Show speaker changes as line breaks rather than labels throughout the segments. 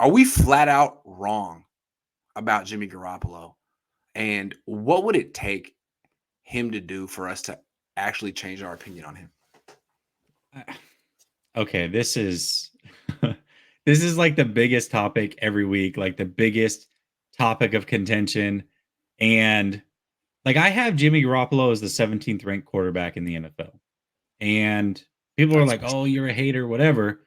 Are we flat out wrong about Jimmy Garoppolo? And what would it take him to do for us to actually change our opinion on him?
Okay, this is this is like the biggest topic every week, like the biggest topic of contention. And like I have Jimmy Garoppolo as the 17th ranked quarterback in the NFL. And people are
That's
like, "Oh, you're a hater, whatever."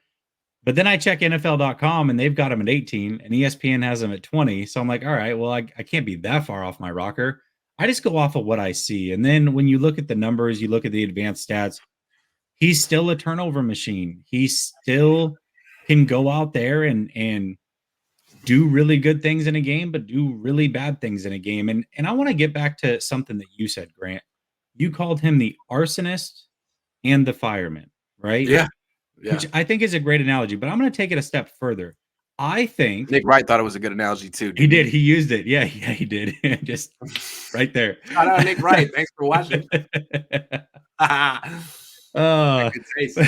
But then I check NFL.com and they've got him at 18 and ESPN has him at 20. So I'm like, all right, well, I can't be that far off my rocker. I just go off of what I see. And then when you look at the numbers, you look at the advanced stats, he's still a turnover machine. He still can go out there and do really good things in a game, but do really bad things in a game. And I want to get back to something that you said, Grant. You called him the arsonist and the fireman, right?
yeah, yeah.
Which I think is a great analogy, but I'm going to take it a step further. I think
Nick Wright thought it was a good analogy too,
he
didn't
did.
he?
He used it. Yeah, he did. Just right there.
Shout out Nick Wright. Thanks for watching.
uh,
Good taste.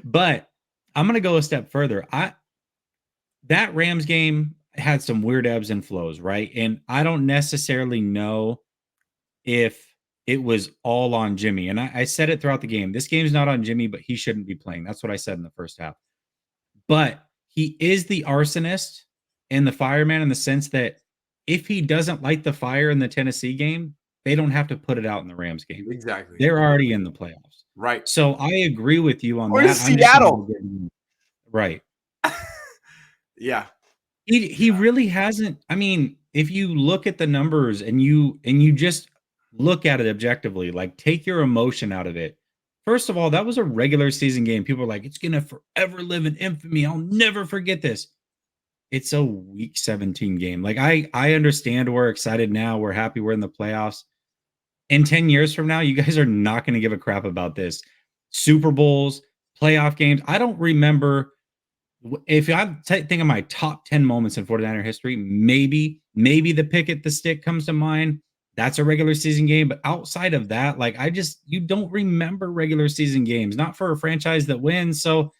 but I'm going to go a step further. That Rams game had some weird ebbs and flows, right? And I don't necessarily know if it was all on Jimmy. And I said it throughout the game. This game's not on Jimmy, but he shouldn't be playing. That's what I said in the first half. But he is the arsonist and the fireman in the sense that if he doesn't light the fire in the Tennessee game, they don't have to put it out in the Rams game.
Exactly.
They're already in the playoffs.
Right.
So I agree with you on
Or
that. I'm just
Seattle.
right.
Yeah.
He really hasn't. I mean, if you look at the numbers and you just look at it objectively, like take your emotion out of it. First of all, that was a regular season game. People are like, it's gonna forever live in infamy. I'll never forget this. It's a week 17 game. Like I understand we're excited now. We're happy we're in the playoffs. In 10 years from now, you guys are not going to give a crap about this. Super Bowls, playoff games. I don't remember if I think of my top 10 moments in 49er history, maybe the pick at the stick comes to mind. That's a regular season game. But outside of that, like you don't remember regular season games, not for a franchise that wins. So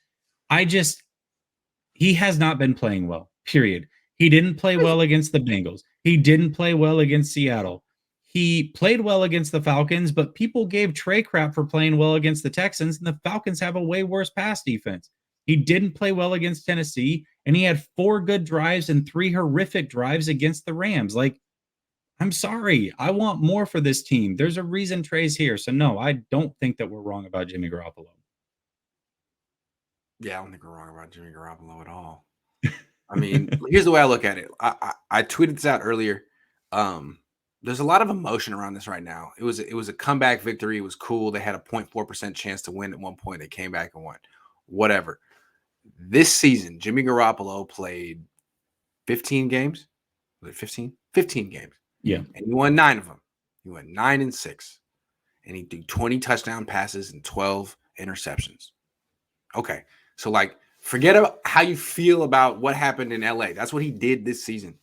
he has not been playing well, period. He didn't play well against the Bengals. He didn't play well against Seattle. He played well against the Falcons, but people gave Trey crap for playing well against the Texans, and the Falcons have a way worse pass defense. He didn't play well against Tennessee, and he had 4 good drives and 3 horrific drives against the Rams. Like, I'm sorry. I want more for this team. There's a reason Trey's here. So, no, I don't think that we're wrong about Jimmy Garoppolo.
Yeah, I don't think we're wrong about Jimmy Garoppolo at all. I mean, here's the way I look at it. I tweeted this out earlier. There's a lot of emotion around this right now. It was a comeback victory. It was cool. They had a 0.4% chance to win at one point. They came back and won. Whatever. This season, Jimmy Garoppolo played 15 games. Was it 15? 15 games.
Yeah.
And he won 9 of them. He went 9-6. And he did 20 touchdown passes and 12 interceptions. Okay. So, like, forget about how you feel about what happened in LA. That's what he did this season.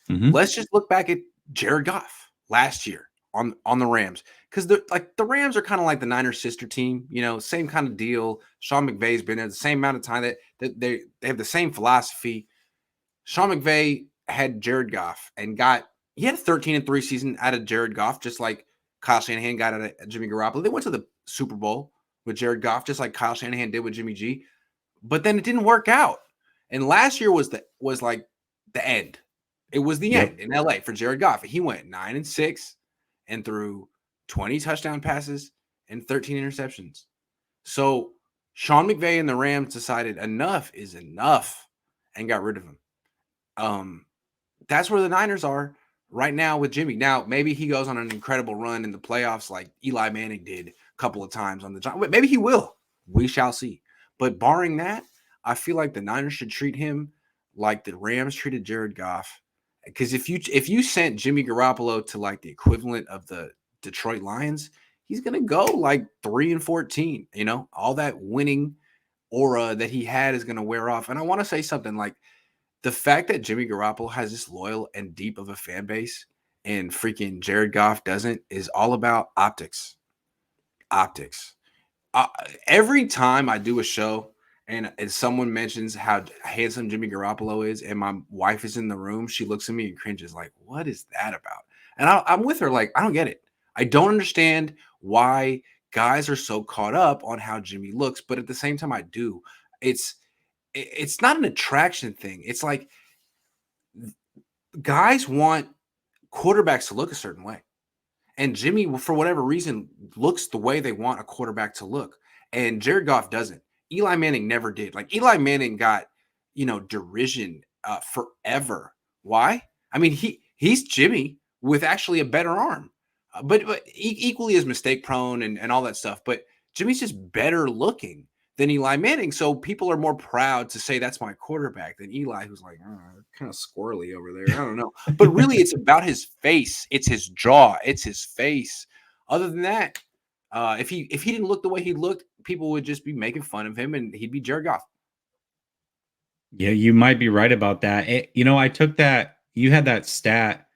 Mm-hmm. Let's just look back at Jared Goff last year on the Rams. Because the Rams are kind of like the Niners sister team, same kind of deal. Sean McVay's been there the same amount of time that they have the same philosophy. Sean McVay had Jared Goff and he had a 13-3 season out of Jared Goff, just like Kyle Shanahan got out of Jimmy Garoppolo. They went to the Super Bowl with Jared Goff, just like Kyle Shanahan did with Jimmy G. But then it didn't work out. And last year was like the end. It was the end in LA for Jared Goff. He went 9-6 and threw 20 touchdown passes and 13 interceptions. So Sean McVay and the Rams decided enough is enough and got rid of him. That's where the Niners are right now with Jimmy. Now, maybe he goes on an incredible run in the playoffs like Eli Manning did a couple of times on the Giants. Maybe he will. We shall see. But barring that, I feel like the Niners should treat him like the Rams treated Jared Goff. Because if you sent Jimmy Garoppolo to like the equivalent of the Detroit Lions, he's gonna go like 3-14. All that winning aura that he had is gonna wear off. And I want to say something like the fact that Jimmy Garoppolo has this loyal and deep of a fan base and freaking Jared Goff doesn't is all about optics. Optics. Every time I do a show and someone mentions how handsome Jimmy Garoppolo is, and my wife is in the room, she looks at me and cringes, like, "What is that about?" And I'm with her, like, I don't get it. I don't understand why guys are so caught up on how Jimmy looks, but at the same time, I do. It's it's not an attraction thing. It's like guys want quarterbacks to look a certain way. And Jimmy, for whatever reason, looks the way they want a quarterback to look. And Jared Goff doesn't. Eli Manning never did. Like Eli Manning got, derision forever. Why? I mean, he's Jimmy with actually a better arm, but equally as mistake prone and all that stuff. But Jimmy's just better looking than Eli Manning. So people are more proud to say that's my quarterback than Eli, who's like, kind of squirrely over there. I don't know. But really, it's about his face. It's his jaw. It's his face. Other than that, if he didn't look the way he looked, people would just be making fun of him, and he'd be Jared Goff.
Yeah, you might be right about that. I took that you had that stat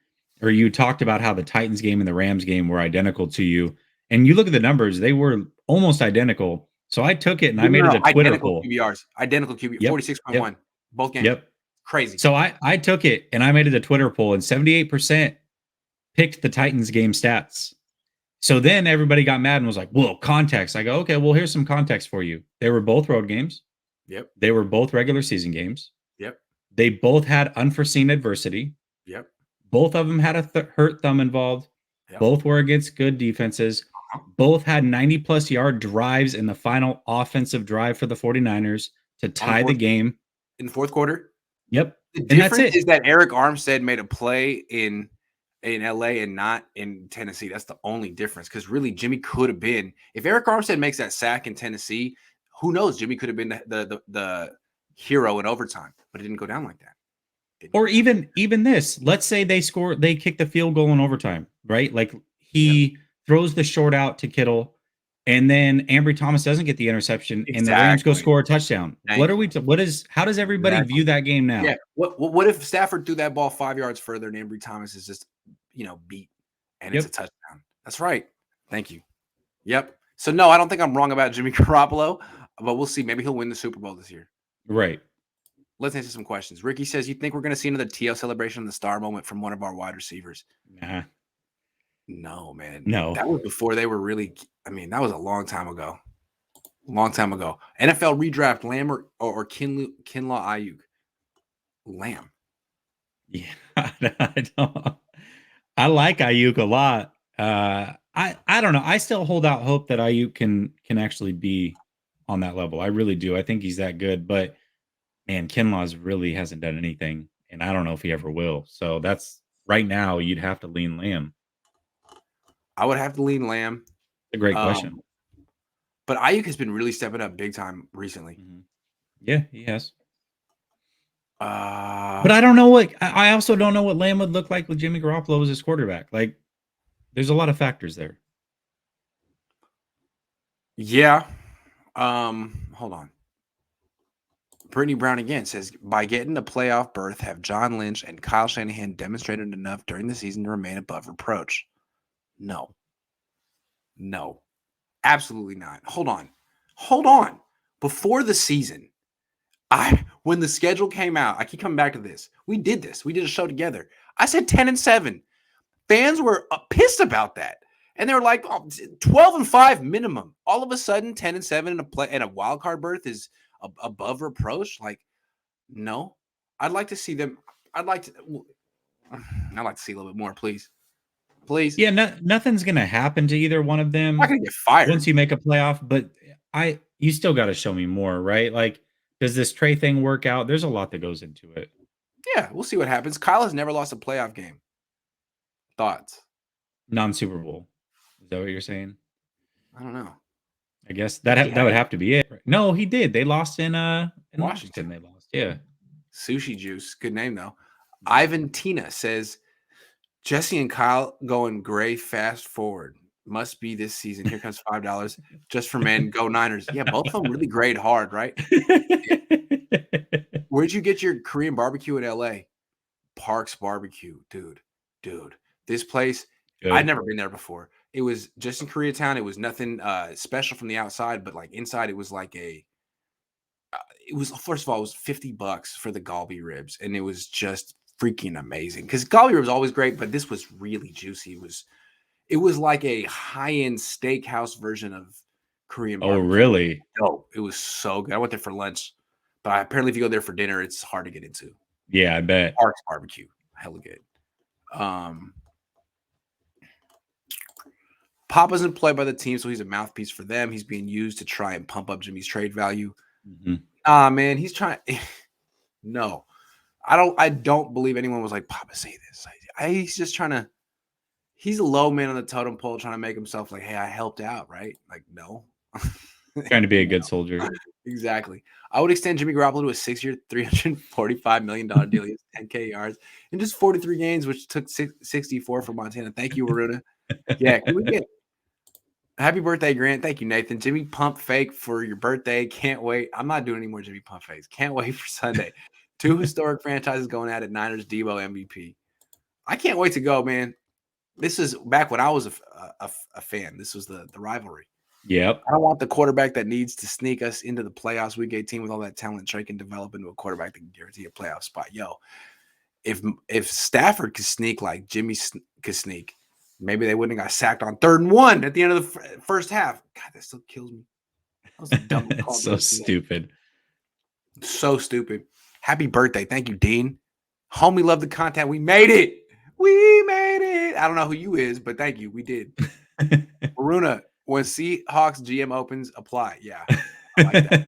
or you talked about how the Titans game and the Rams game were identical to you. And you look at the numbers, they were almost identical. So I took it and I made it
No,
a Twitter
identical
poll.
QBRs. Identical QB,
Yep. Yep.
46.1. Both games.
Yep.
Crazy.
So I took it and I made it a Twitter poll and 78% picked the Titans game stats. So then everybody got mad and was like, "Well, context." I go, "Okay, well, here's some context for you. They were both road games.
Yep.
They were both regular season games.
Yep.
They both had unforeseen adversity.
Yep.
Both of them had a hurt thumb involved.
Yep.
Both were against good defenses. Both had 90-plus yard drives in the final offensive drive for the 49ers to tie the game.
In the fourth quarter?
Yep.
The
And that's
difference
it.
is that Eric Armstead made a play in LA and not in Tennessee. That's the only difference. Because really, Jimmy could have been, if Eric Armstead makes that sack in Tennessee, who knows? Jimmy could have been the hero in overtime, but it didn't go down like that.
Or even this. Let's say they kick the field goal in overtime, right? Like he throws the short out to Kittle, and then Ambry Thomas doesn't get the interception, and the Rams go score a touchdown. How does everybody view that game now?
Yeah. What if Stafford threw that ball 5 yards further and Ambry Thomas is just beat and it's a touchdown? That's right. Thank you. Yep. So no, I don't think I'm wrong about Jimmy Garoppolo, but we'll see. Maybe he'll win the Super Bowl this year.
Right.
Let's answer some questions. Ricky says, "You think we're going to see another TL celebration on the star moment from one of our wide receivers?"
Nah.
No, man.
No.
That was before they were really. I mean, that was a long time ago. Long time ago. NFL redraft Lamb or Kinlaw Ayuk. Lamb.
Yeah, I like Ayuk a lot. I don't know. I still hold out hope that Ayuk can actually be on that level. I really do. I think he's that good. But man, Kinlaw's really hasn't done anything, and I don't know if he ever will. So that's right now. You'd have to lean Lamb.
I would have to lean Lamb.
A great question.
But Ayuk has been really stepping up big time recently.
Mm-hmm. Yeah, he has.
But
I don't know what. I also don't know what Lamb would look like with Jimmy Garoppolo as his quarterback. Like, there's a lot of factors there.
Yeah. Hold on. Brittany Brown again says, by getting a playoff berth, have John Lynch and Kyle Shanahan demonstrated enough during the season to remain above reproach? No. Absolutely not. Hold on. Before the season, when the schedule came out, I keep coming back to this. We did this. We did a show together. I said 10-7. Fans were pissed about that. And they were like, 12-5 minimum. All of a sudden, 10-7 and a wild card berth is above reproach. Like, no. I'd like to see them. I'd like to see a little bit more, please.
Yeah, nothing's gonna happen to either one of them.
I'm not gonna get fired
once you make a playoff, but you still got to show me more, right? Like, does this Trey thing work out? There's a lot that goes into it.
Yeah, we'll see what happens. Kyle has never lost a playoff game. Thoughts?
Non-Super Bowl. Is that what you're saying?
I don't know.
I guess that would have to be it. No, he did. They lost in Washington. They lost. Yeah.
Sushi Juice. Good name though. Ivan Tina says, Jesse and Kyle going gray fast forward. Must be this season. Here comes $5 just for men. Go Niners. Yeah, both of them really grade hard, right? Where'd you get your Korean barbecue in LA? Parks Barbecue, dude. This place, good. I'd never been there before. It was just in Koreatown. It was nothing special from the outside, but like inside, it was like It was, first of all, it was $50 for the Galbi ribs, and it was just freaking amazing. Because Galbi ribs always great, but this was really juicy. It was like a high-end steakhouse version of Korean
Oh,
barbecue.
really?
No, it was so good. I went there for lunch, but apparently if you go there for dinner, it's hard to get into.
Yeah, I bet.
Park's barbecue, hella good. Pop isn't played by the team, so he's a mouthpiece for them. He's being used to try and pump up Jimmy's trade value. Man, he's trying. No, I don't believe anyone was like, Papa, say this. He's just trying to. He's a low man on the totem pole, trying to make himself like, hey, I helped out, right? Like, no.
Trying to be a good soldier.
Exactly. I would extend Jimmy Garoppolo to a 6-year, $345 million deal. He has 10K yards in just 43 games, which took 64 for Montana. Thank you, Aruna. Yeah, can we get happy birthday, Grant? Thank you, Nathan. Jimmy Pump fake for your birthday. Can't wait. I'm not doing any more Jimmy Pump fakes. Can't wait for Sunday. 2 historic franchises going at it. Niners, Debo, MVP. I can't wait to go, man. This is back when I was a fan. This was the rivalry.
Yep.
I don't want the quarterback that needs to sneak us into the playoffs. Week 18 with all that talent, Trey can develop into a quarterback that can guarantee a playoff spot. Yo, if Stafford could sneak like Jimmy could sneak, maybe they wouldn't have got sacked on 3rd and 1 at the end of the first half. God, that still kills me. That was the dumbest call.
So stupid.
So stupid. Happy birthday. Thank you, Dean. Homie, love the content. We made it. We made it. I don't know who you is, but thank you. We did. Aruna, when Seahawks GM opens, apply. Yeah. I like that.